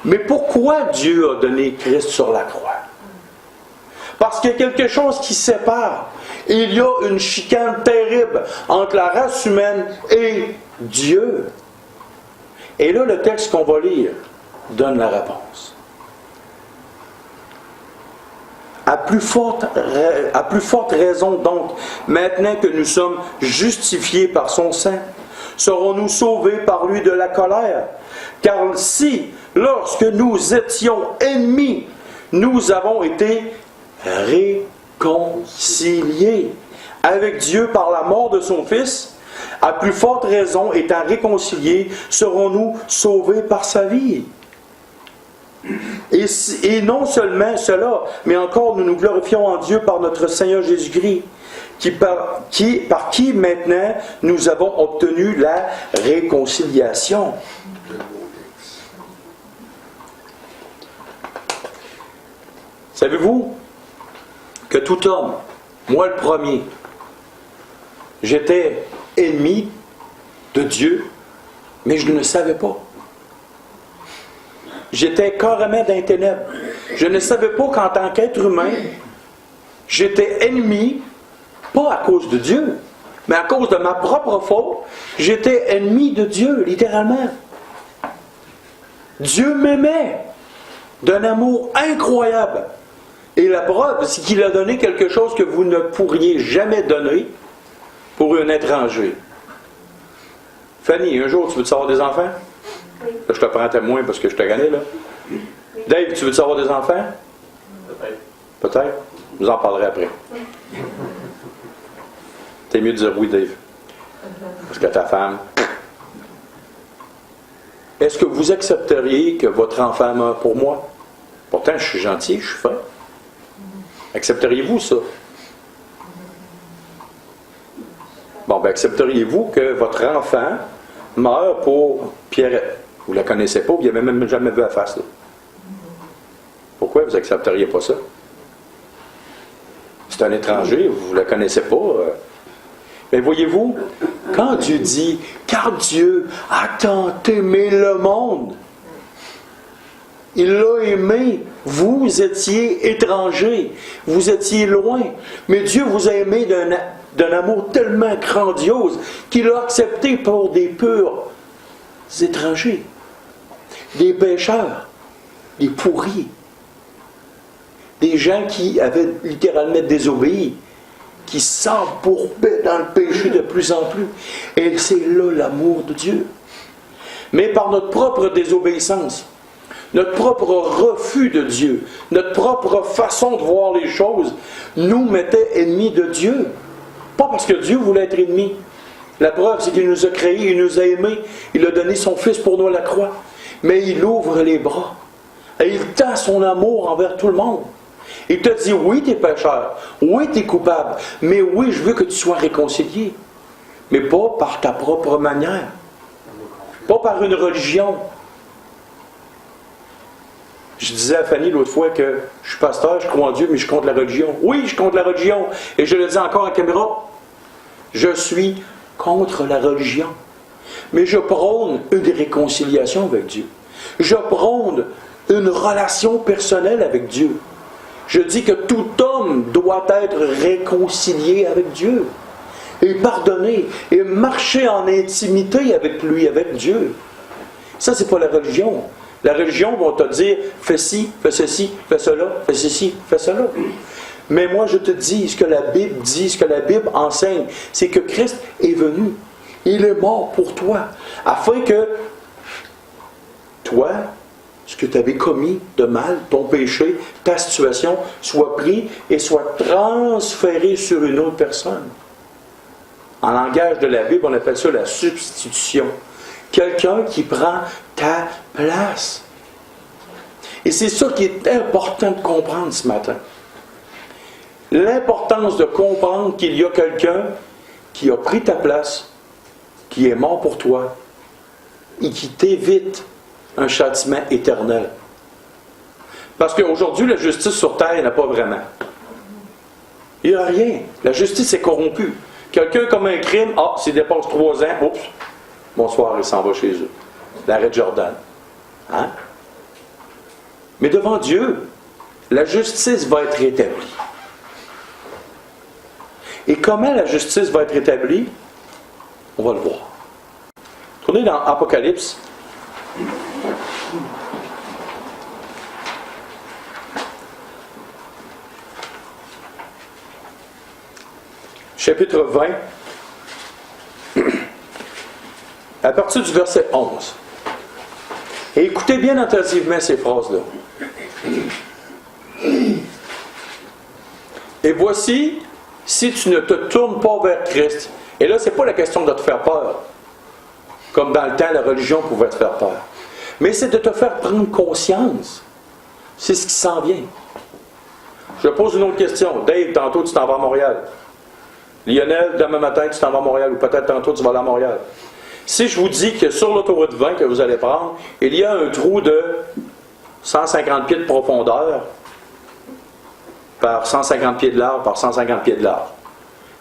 Mais pourquoi Dieu a donné Christ sur la croix? Parce qu'il y a quelque chose qui sépare. Il y a une chicane terrible entre la race humaine et Dieu. Et là, le texte qu'on va lire donne la réponse. À plus forte raison donc, maintenant que nous sommes justifiés par son sang, serons-nous sauvés par lui de la colère? Car si, lorsque nous étions ennemis, nous avons été réconciliés avec Dieu par la mort de son Fils, à plus forte raison, étant réconciliés, serons-nous sauvés par sa vie. Et non seulement cela, mais encore nous nous glorifions en Dieu par notre Seigneur Jésus-Christ, par qui maintenant nous avons obtenu la réconciliation. Savez-vous que tout homme, moi le premier, j'étais ennemi de Dieu, mais je ne le savais pas. J'étais carrément dans les ténèbres. Je ne savais pas qu'en tant qu'être humain, j'étais ennemi, pas à cause de Dieu, mais à cause de ma propre faute. J'étais ennemi de Dieu, littéralement. Dieu m'aimait d'un amour incroyable. Et la preuve, c'est qu'il a donné quelque chose que vous ne pourriez jamais donner pour un étranger. Fanny, un jour, tu veux-tu avoir des enfants? Oui. Là, je te prends témoin parce que je te connais, là. Dave, tu veux-tu avoir des enfants? Peut-être. Peut-être. Vous en parlerez après. T'es mieux de dire oui, Dave. Parce que ta femme... Est-ce que vous accepteriez que votre enfant meure pour moi? Pourtant, je suis gentil, je suis fin. Accepteriez-vous ça? Bon, ben accepteriez-vous que votre enfant meure pour Pierrette? Vous ne la connaissez pas, vous n'avez même jamais vu la face. Là. Pourquoi vous accepteriez pas ça? C'est un étranger, vous ne la connaissez pas. Mais voyez-vous, quand Dieu dit « Car Dieu a tant aimé le monde », il l'a aimé. Vous étiez étrangers. Vous étiez loin. Mais Dieu vous a aimé d'un amour tellement grandiose qu'il a accepté pour des purs étrangers. Des pécheurs. Des pourris. Des gens qui avaient littéralement désobéi. Qui s'embourbaient dans le péché de plus en plus. Et c'est là l'amour de Dieu. Mais par notre propre désobéissance, notre propre refus de Dieu, notre propre façon de voir les choses, nous mettait ennemis de Dieu. Pas parce que Dieu voulait être ennemi. La preuve, c'est qu'il nous a créés, il nous a aimés, il a donné son Fils pour nous à la croix. Mais il ouvre les bras et il tend son amour envers tout le monde. Il te dit, oui, tu es pécheur, oui, tu es coupable, mais oui, je veux que tu sois réconcilié. Mais pas par ta propre manière. Pas par une religion. Je disais à Fanny l'autre fois que je suis pasteur, je crois en Dieu, mais je contre la religion. Oui, je contre la religion. Et je le dis encore en caméra. Je suis contre la religion. Mais je prône une réconciliation avec Dieu. Je prône une relation personnelle avec Dieu. Je dis que tout homme doit être réconcilié avec Dieu. Et pardonner. Et marcher en intimité avec lui, avec Dieu. Ça, c'est pas la religion. La religion va te dire, fais ci, fais ceci, fais cela, fais ceci, fais cela. Mais moi, je te dis, ce que la Bible dit, ce que la Bible enseigne, c'est que Christ est venu. Il est mort pour toi. Afin que toi, ce que tu avais commis de mal, ton péché, ta situation, soit pris et soit transféré sur une autre personne. En langage de la Bible, on appelle ça la substitution. Quelqu'un qui prend ta place. Et c'est ça qui est important de comprendre ce matin. L'importance de comprendre qu'il y a quelqu'un qui a pris ta place, qui est mort pour toi, et qui t'évite un châtiment éternel. Parce qu'aujourd'hui, la justice sur terre, il n'y en a pas vraiment. Il n'y a rien. La justice est corrompue. Quelqu'un commet un crime, s'il dépasse 3 ans, oups, bonsoir, il s'en va chez eux. L'arrêt de Jordan. Hein? Mais devant Dieu, la justice va être rétablie. Et comment la justice va être rétablie? On va le voir. Tournez dans Apocalypse. Chapitre 20. À partir du verset 11. Et écoutez bien attentivement ces phrases-là. Et voici, si tu ne te tournes pas vers Christ, et là, ce n'est pas la question de te faire peur, comme dans le temps, la religion pouvait te faire peur, mais c'est de te faire prendre conscience C'est ce qui s'en vient. Je pose une autre question. Dave, tantôt tu t'en vas à Montréal. Lionel, demain matin tu t'en vas à Montréal, ou peut-être tantôt tu vas aller à Montréal. Si je vous dis que sur l'autoroute 20 que vous allez prendre, il y a un trou de 150 pieds de profondeur par 150 pieds de large par 150 pieds de large,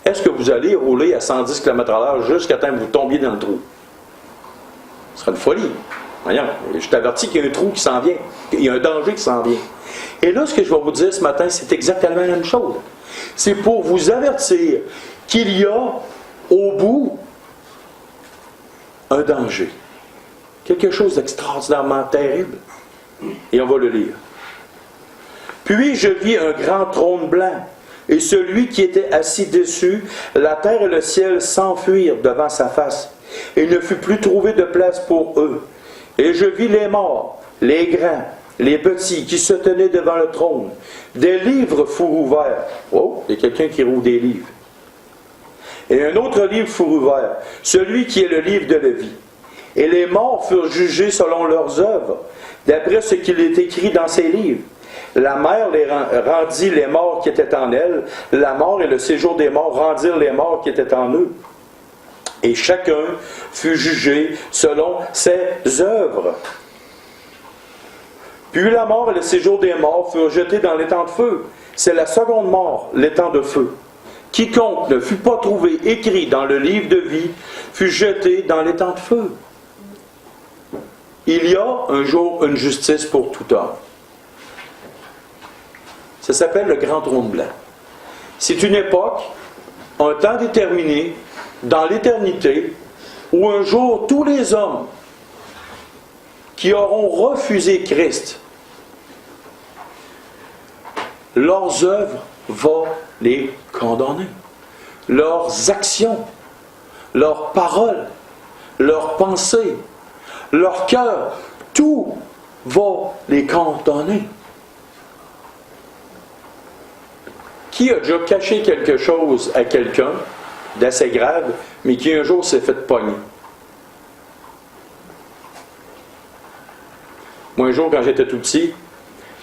est-ce que vous allez rouler à 110 km/h jusqu'à temps que vous tombiez dans le trou? Ce serait une folie. Voyons, je t'avertis qu'il y a un trou qui s'en vient. Il y a un danger qui s'en vient. Et là, ce que je vais vous dire ce matin, c'est exactement la même chose. C'est pour vous avertir qu'il y a au bout un danger. Quelque chose d'extraordinairement terrible. Et on va le lire. Puis je vis un grand trône blanc, et celui qui était assis dessus, la terre et le ciel s'enfuirent devant sa face, et il ne fut plus trouvé de place pour eux. Et je vis les morts, les grands, les petits, qui se tenaient devant le trône. Des livres furent ouverts. Oh, il y a quelqu'un qui rouvre des livres. Et un autre livre fut ouvert, celui qui est le livre de la vie. Et les morts furent jugés selon leurs œuvres, d'après ce qu'il est écrit dans ces livres. La mer les rendit les morts qui étaient en elle, la mort et le séjour des morts rendirent les morts qui étaient en eux. Et chacun fut jugé selon ses œuvres. Puis la mort et le séjour des morts furent jetés dans l'étang de feu. C'est la seconde mort, l'étang de feu. Quiconque ne fut pas trouvé écrit dans le livre de vie fut jeté dans l'étang de feu. Il y a un jour une justice pour tout homme. Ça s'appelle le grand trône blanc. C'est une époque, un temps déterminé, dans l'éternité, où un jour tous les hommes qui auront refusé Christ, leurs œuvres vont les condamner. Leurs actions, leurs paroles, leurs pensées, leur cœur, tout va les condamner. Qui a déjà caché quelque chose à quelqu'un d'assez grave, mais qui un jour s'est fait pogner? Moi, un jour, quand j'étais tout petit,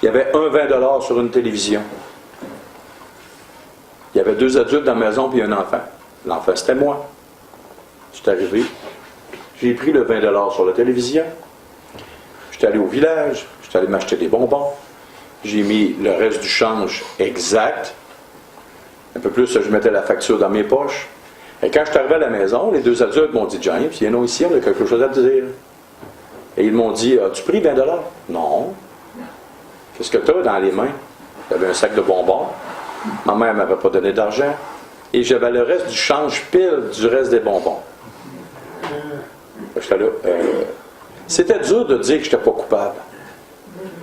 il y avait un 20$ sur une télévision. Il y avait 2 adultes dans la maison puis un enfant. L'enfant, c'était moi. Je suis arrivé, j'ai pris le 20$ sur la télévision. Je suis allé au village, je suis allé m'acheter des bonbons. J'ai mis le reste du change exact. Un peu plus, je mettais la facture dans mes poches. Et quand je suis arrivé à la maison, les 2 adultes m'ont dit « James, il y en a ici, on a quelque chose à te dire. » Et ils m'ont dit « As-tu pris 20$? » Non. « Qu'est-ce que tu as dans les mains? » J'avais un sac de bonbons. Ma mère ne m'avait pas donné d'argent. Et j'avais le reste du change pile du reste des bonbons. J'étais là. C'était dur de dire que je n'étais pas coupable.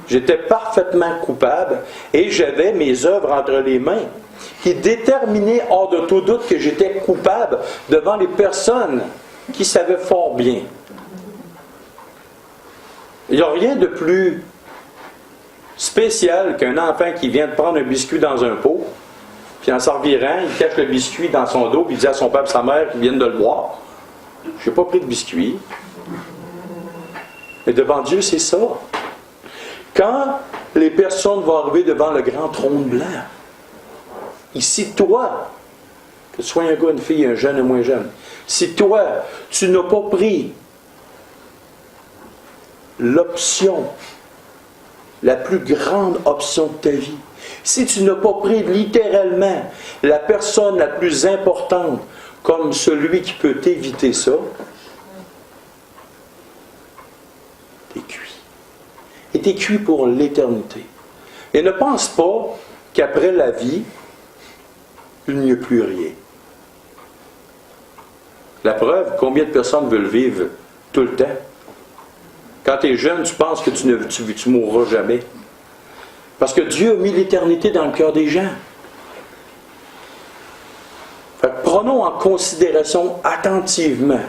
J'étais parfaitement coupable et j'avais mes œuvres entre les mains qui déterminaient hors de tout doute que j'étais coupable devant les personnes qui savaient fort bien. Il n'y a rien de plus spécial qu'un enfant qui vient de prendre un biscuit dans un pot, puis en s'en revirant, il cache le biscuit dans son dos, puis il dit à son père et sa mère qui viennent de le boire, « Je n'ai pas pris de biscuit. » Mais devant Dieu, c'est ça. Quand les personnes vont arriver devant le grand trône blanc, ici, toi, que ce soit un gars, une fille, un jeune ou moins jeune, si toi, tu n'as pas pris l'option, la plus grande option de ta vie, si tu n'as pas pris littéralement la personne la plus importante comme celui qui peut t'éviter ça, t'es cuit. Et t'es cuit pour l'éternité. Et ne pense pas qu'après la vie, il n'y a plus rien. La preuve, combien de personnes veulent vivre tout le temps? Quand tu es jeune, tu penses que tu ne mourras jamais. Parce que Dieu a mis l'éternité dans le cœur des gens. Fait que prenons en considération attentivement.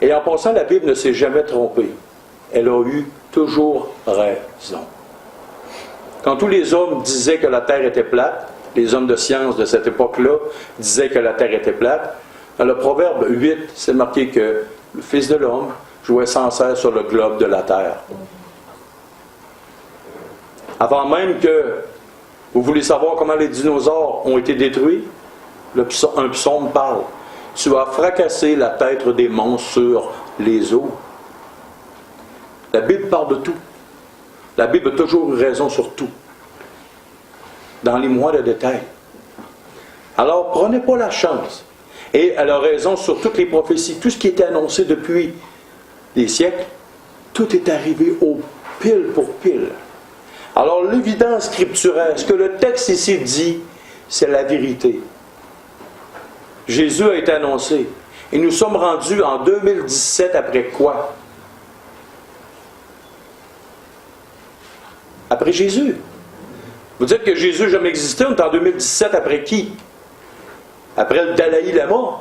Et en passant, la Bible ne s'est jamais trompée. Elle a eu toujours raison. Quand tous les hommes disaient que la terre était plate, les hommes de science de cette époque-là disaient que la terre était plate, dans le Proverbe 8, c'est marqué que le Fils de l'homme jouait sans cesse sur le globe de la terre. Avant même que vous voulez savoir comment les dinosaures ont été détruits, un psaume parle. Tu as fracassé la tête des monstres sur les eaux. La Bible parle de tout. La Bible a toujours eu raison sur tout. Dans les moindres détails. Alors, prenez pas la chance. Et elle a raison sur toutes les prophéties. Tout ce qui était annoncé depuis des siècles, tout est arrivé au pile pour pile. Alors, l'évidence scripturaire, ce que le texte ici dit, c'est la vérité. Jésus a été annoncé. Et nous sommes rendus en 2017 après quoi? Après Jésus. Vous dites que Jésus n'a jamais existé, on est en 2017 après qui? Après le Dalai Lama?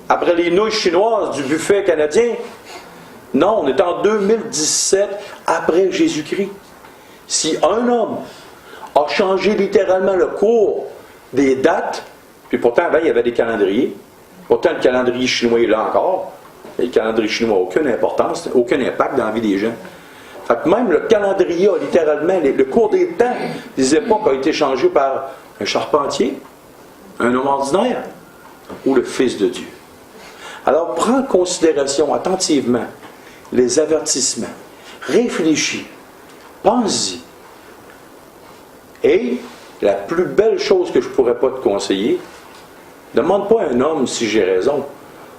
Après les nouilles chinoises du buffet canadien? Non, on est en 2017 après Jésus-Christ. Si un homme a changé littéralement le cours des dates, puis pourtant avant il y avait des calendriers, pourtant le calendrier chinois est là encore, et le calendrier chinois n'a aucune importance, aucun impact dans la vie des gens. Fait que même le calendrier a littéralement, le cours des temps des époques a été changé par un charpentier, un homme ordinaire ou le Fils de Dieu. Alors prends en considération attentivement les avertissements, réfléchis, pense-y. Et la plus belle chose que je ne pourrais pas te conseiller, demande pas à un homme si j'ai raison.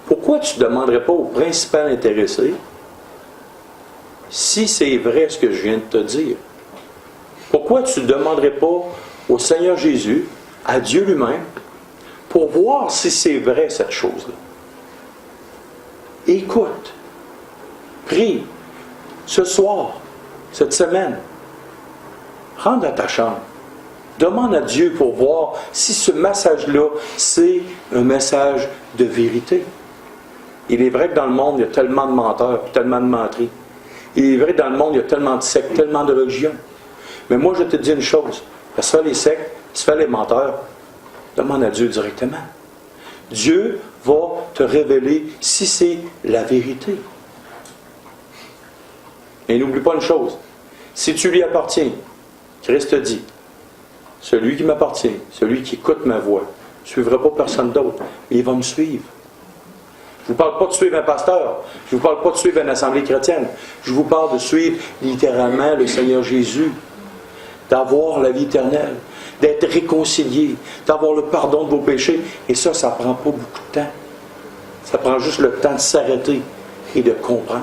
Pourquoi tu ne demanderais pas au principal intéressé si c'est vrai ce que je viens de te dire? Pourquoi tu ne demanderais pas au Seigneur Jésus, à Dieu lui-même, pour voir si c'est vrai cette chose-là? Écoute, prie, ce soir, cette semaine, rentre dans ta chambre, demande à Dieu pour voir si ce message-là, c'est un message de vérité. Il est vrai que dans le monde, il y a tellement de menteurs, tellement de menteries. Il est vrai que dans le monde, il y a tellement de sectes, tellement de religions. Mais moi, je te dis une chose. Tu fais les sectes, tu fais les menteurs. Demande à Dieu directement. Dieu va te révéler si c'est la vérité. Et n'oublie pas une chose. Si tu lui appartiens, Christ te dit, celui qui m'appartient, celui qui écoute ma voix, ne suivra pas personne d'autre, mais il va me suivre. Je ne vous parle pas de suivre un pasteur. Je ne vous parle pas de suivre une assemblée chrétienne. Je vous parle de suivre littéralement le Seigneur Jésus. D'avoir la vie éternelle. D'être réconcilié. D'avoir le pardon de vos péchés. Et ça ne prend pas beaucoup de temps. Ça prend juste le temps de s'arrêter et de comprendre.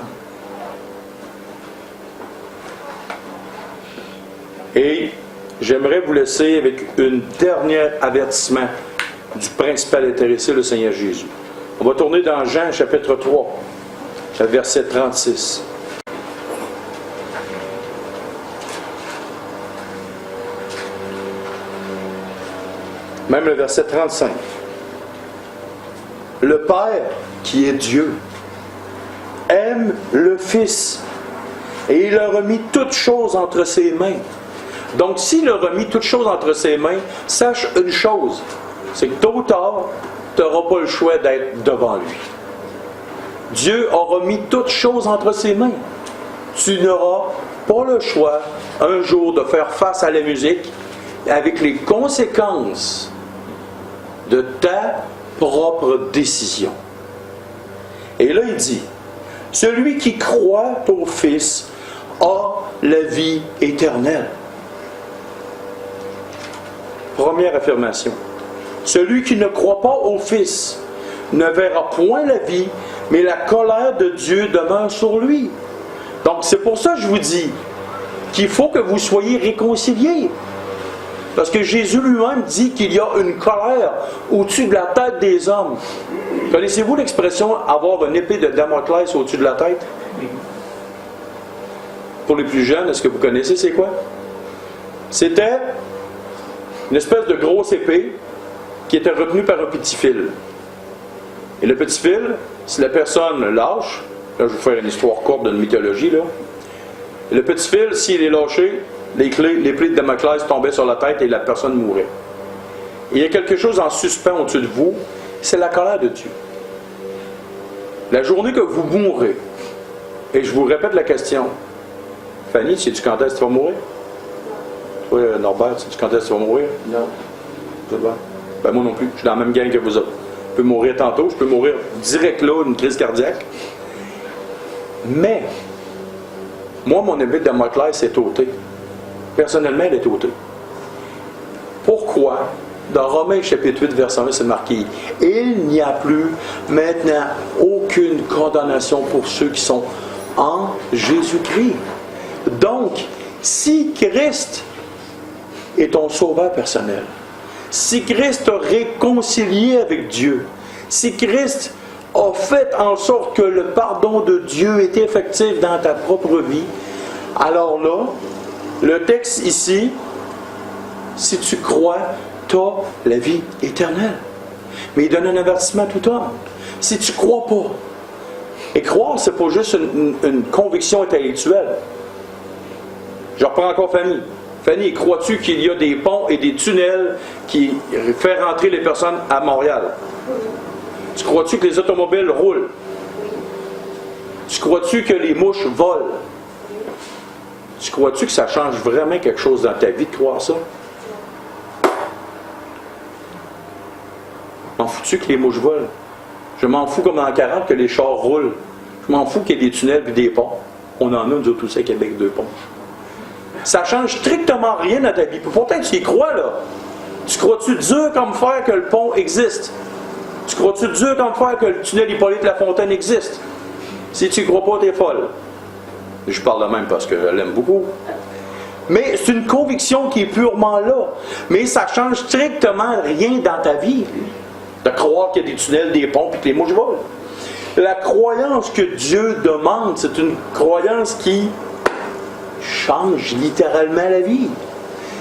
Et j'aimerais vous laisser avec un dernier avertissement du principal intéressé, le Seigneur Jésus. On va tourner dans Jean, chapitre 3, verset 36. Même le verset 35. Le Père, qui est Dieu, aime le Fils, et il a remis toutes choses entre ses mains. Donc, s'il a remis toutes choses entre ses mains, sache une chose, c'est que tôt ou tard, tu n'auras pas le choix d'être devant lui. Dieu a remis toutes choses entre ses mains. Tu n'auras pas le choix, un jour, de faire face à la musique avec les conséquences de ta propre décision. Et là, il dit, celui qui croit au Fils a la vie éternelle. Première affirmation. Celui qui ne croit pas au Fils ne verra point la vie, mais la colère de Dieu demeure sur lui. Donc, c'est pour ça que je vous dis qu'il faut que vous soyez réconciliés. Parce que Jésus lui-même dit qu'il y a une colère au-dessus de la tête des hommes. Connaissez-vous l'expression « avoir une épée de Damoclès au-dessus de la tête » ? Pour les plus jeunes, est-ce que vous connaissez c'est quoi? C'était une espèce de grosse épée qui était retenue par un petit fil. Et le petit fil, si la personne lâche, là je vais vous faire une histoire courte d'une mythologie, là. Et le petit fil, s'il est lâché, l'épée de Damoclès tombait sur la tête et la personne mourait. Et il y a quelque chose en suspens au-dessus de vous, c'est la colère de Dieu. La journée que vous mourrez, et je vous répète la question, Fanny, sais-tu quand est-ce que tu vas mourir? Toi, Norbert, tu dis quand est-ce que tu vas mourir? Non. Ça te va? Ben moi non plus. Je suis dans la même gang que vous autres. Je peux mourir tantôt, je peux mourir direct là, une crise cardiaque. Mais, moi, mon épée de Damoclès est ôtée. Personnellement, elle est ôtée. Pourquoi? Dans Romains chapitre 8, verset 1, c'est marqué « Il n'y a plus maintenant aucune condamnation pour ceux qui sont en Jésus-Christ. » Donc, si Christ est ton sauveur personnel, si Christ t'a réconcilié avec Dieu, si Christ a fait en sorte que le pardon de Dieu est effectif dans ta propre vie, alors là, le texte ici, si tu crois, tu as la vie éternelle. Mais il donne un avertissement à tout homme. Si tu ne crois pas, et croire, c'est pas juste une conviction intellectuelle. Je reprends encore Fanny. Fanny, crois-tu qu'il y a des ponts et des tunnels qui font rentrer les personnes à Montréal? Tu crois-tu que les automobiles roulent? Tu crois-tu que les mouches volent? Tu crois-tu que ça change vraiment quelque chose dans ta vie de croire ça? M'en fous-tu que les mouches volent? Je m'en fous comme dans 40 que les chars roulent. Je m'en fous qu'il y ait des tunnels et des ponts. On en a, nous autres aussi, à Québec, 2 ponts. Ça ne change strictement rien dans ta vie. Pourtant, tu y crois, là. Tu crois-tu dur comme fer que le pont existe? Tu crois-tu dur comme fer que le tunnel Hippolyte-Lafontaine existe? Si tu ne crois pas, tu es folle. Je parle de même parce que je l'aime beaucoup. Mais c'est une conviction qui est purement là. Mais ça ne change strictement rien dans ta vie. De croire qu'il y a des tunnels, des ponts et que les mouches volent. La croyance que Dieu demande, c'est une croyance qui change littéralement la vie.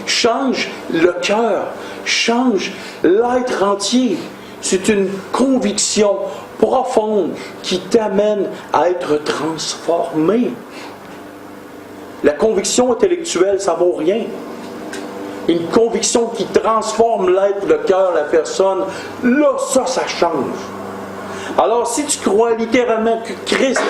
Change le cœur. Change l'être entier. C'est une conviction profonde qui t'amène à être transformé. La conviction intellectuelle, ça ne vaut rien. Une conviction qui transforme l'être, le cœur, la personne, là, ça change. Alors, si tu crois littéralement que Christ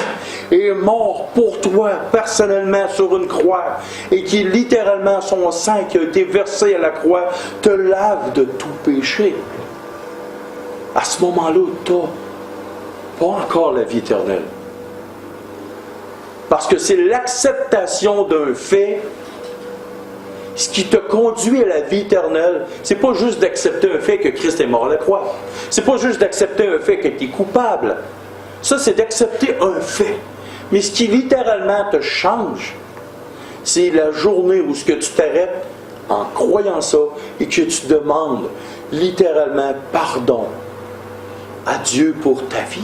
est mort pour toi, personnellement, sur une croix, et que littéralement son sang qui a été versé à la croix te lave de tout péché, à ce moment-là, tu n'as pas encore la vie éternelle. Parce que c'est l'acceptation d'un fait. Ce qui te conduit à la vie éternelle, c'est pas juste d'accepter un fait que Christ est mort à la croix. C'est pas juste d'accepter un fait que tu es coupable. Ça, c'est d'accepter un fait. Mais ce qui littéralement te change, c'est la journée où ce que tu t'arrêtes en croyant ça et que tu demandes littéralement pardon à Dieu pour ta vie.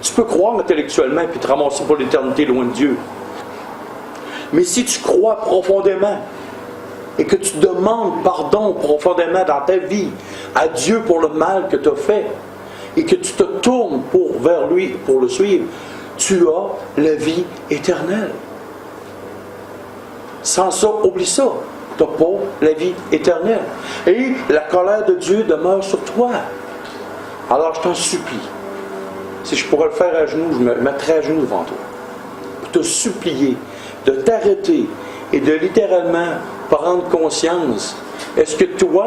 Tu peux croire intellectuellement et te ramasser pour l'éternité loin de Dieu. Mais si tu crois profondément et que tu demandes pardon profondément dans ta vie à Dieu pour le mal que tu as fait et que tu te tournes vers lui pour le suivre, tu as la vie éternelle. Sans ça, oublie ça. Tu n'as pas la vie éternelle. Et la colère de Dieu demeure sur toi. Alors je t'en supplie. Si je pourrais le faire à genoux, je me mettrais à genoux devant toi. Pour te supplier de t'arrêter et de littéralement prendre conscience. Est-ce que toi,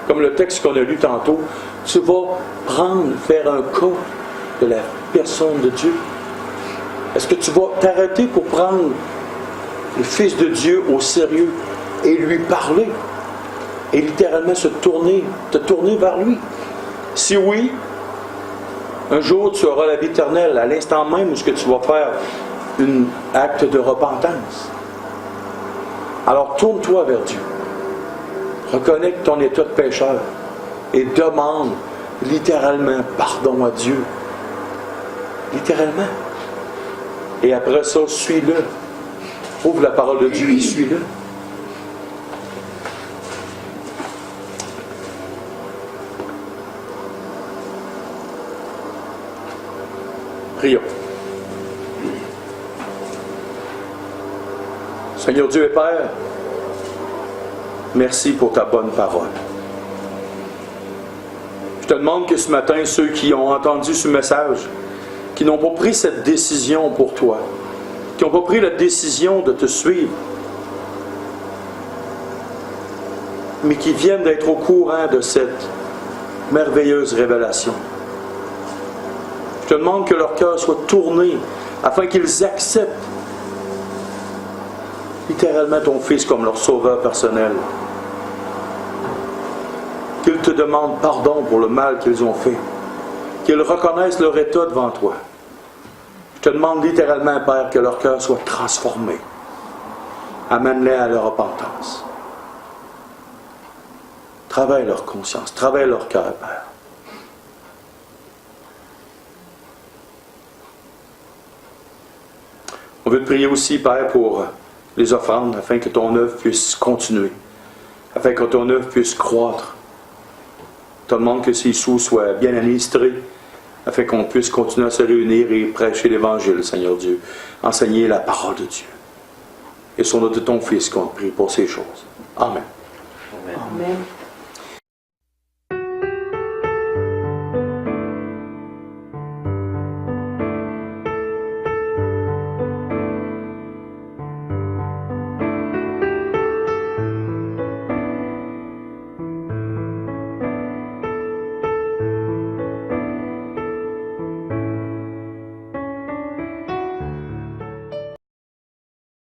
comme le texte qu'on a lu tantôt, tu vas faire un cas de la personne de Dieu? Est-ce que tu vas t'arrêter pour prendre le Fils de Dieu au sérieux et lui parler? Et littéralement te tourner vers lui? Si oui, un jour tu auras la vie éternelle à l'instant même où ce que tu vas faire un acte de repentance. Alors tourne-toi vers Dieu. Reconnais ton état de pécheur et demande littéralement pardon à Dieu. Littéralement. Et après ça, suis-le. Ouvre la parole de Dieu et suis-le. Prions. Seigneur Dieu et Père, merci pour ta bonne parole. Je te demande que ce matin, ceux qui ont entendu ce message, qui n'ont pas pris cette décision pour toi, qui n'ont pas pris la décision de te suivre, mais qui viennent d'être au courant de cette merveilleuse révélation. Je te demande que leur cœur soit tourné afin qu'ils acceptent littéralement ton Fils comme leur sauveur personnel. Qu'ils te demandent pardon pour le mal qu'ils ont fait. Qu'ils reconnaissent leur état devant toi. Je te demande littéralement, Père, que leur cœur soit transformé. Amène-les à leur repentance. Travaille leur conscience, travaille leur cœur, Père. On veut te prier aussi, Père, pour les offrandes, afin que ton œuvre puisse continuer, afin que ton œuvre puisse croître. Je te demande que ces sous soient bien administrés, afin qu'on puisse continuer à se réunir et prêcher l'Évangile, Seigneur Dieu, enseigner la parole de Dieu. Et sur le nom de ton Fils qu'on prie pour ces choses. Amen. Amen.